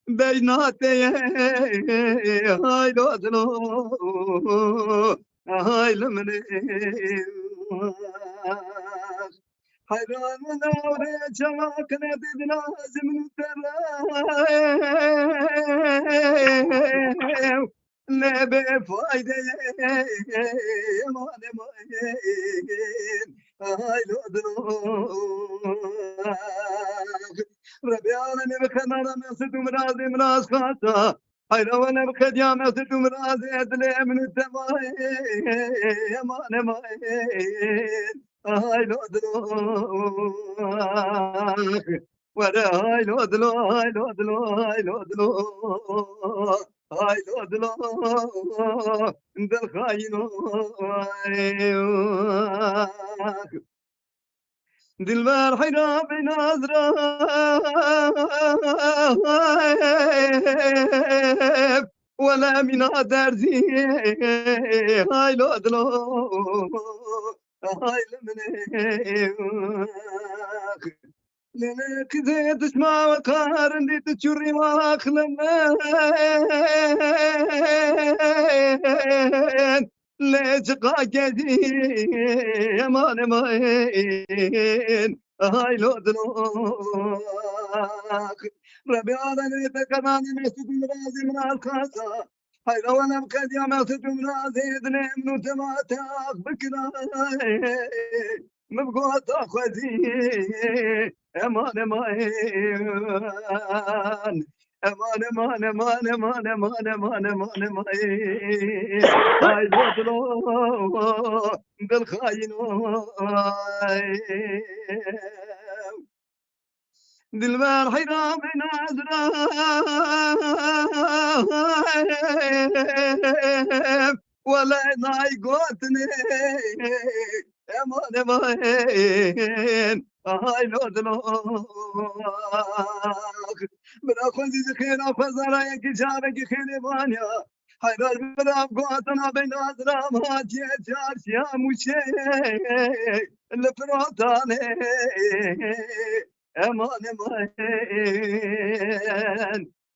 بيناتي هاي لودلو هاي لمني حيران نوري جواك نديد لازم نتراي لا بفايدة يمان ماين هاي لودلو ربيانا نبخنا مسد مرازي مراز خاصة حيروانا بخديا مسد مرازي ادلي من الدماي يمان ماين هاي لودلو ولا هاي لودلو هاي لودلو هاي لودلو هاي لودلو انت الخاين دلبر حيران بنظرة ولا من درزي هاي لودلو هاي لمني لك زي تسمع وقارن دي تشري واخلنا ليش قاعدين يا مان ماين هاي لودنوك ربي عالمي تكمان مسجد مرازي من الخاصة هاي لو انا بكد يا مسجد مرازي اثنين من تماتاك بكرا مبقوت اخذي امان ماين امان امان امان امان امان امان امان ماين هاي لودلو بالخاين دلبر حيران بنظرة ولا ناي قوتني امان امان هاي لودلوك بلا خنزي خير فزرا يكي شارك خير بانيا حيدر بلا قوتنا بنظرة ما تيجار يا مشي الفراتاني امان امان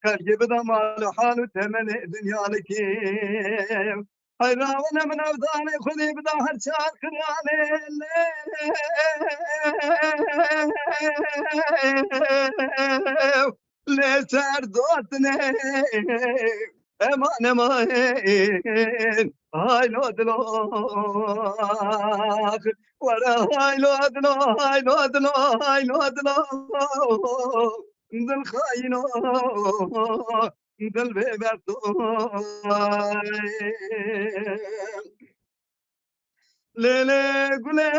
خرج بدا مال حال وثمن دنيا لكيم حيراونا من افضاني خذي بدا هرشاد خراني ليش اردوتني امان امان هاي لودلوك ولا هاي لودلو هاي لودلو هاي لودلو ذا الخاينو ذا البيبتو ليلي قولي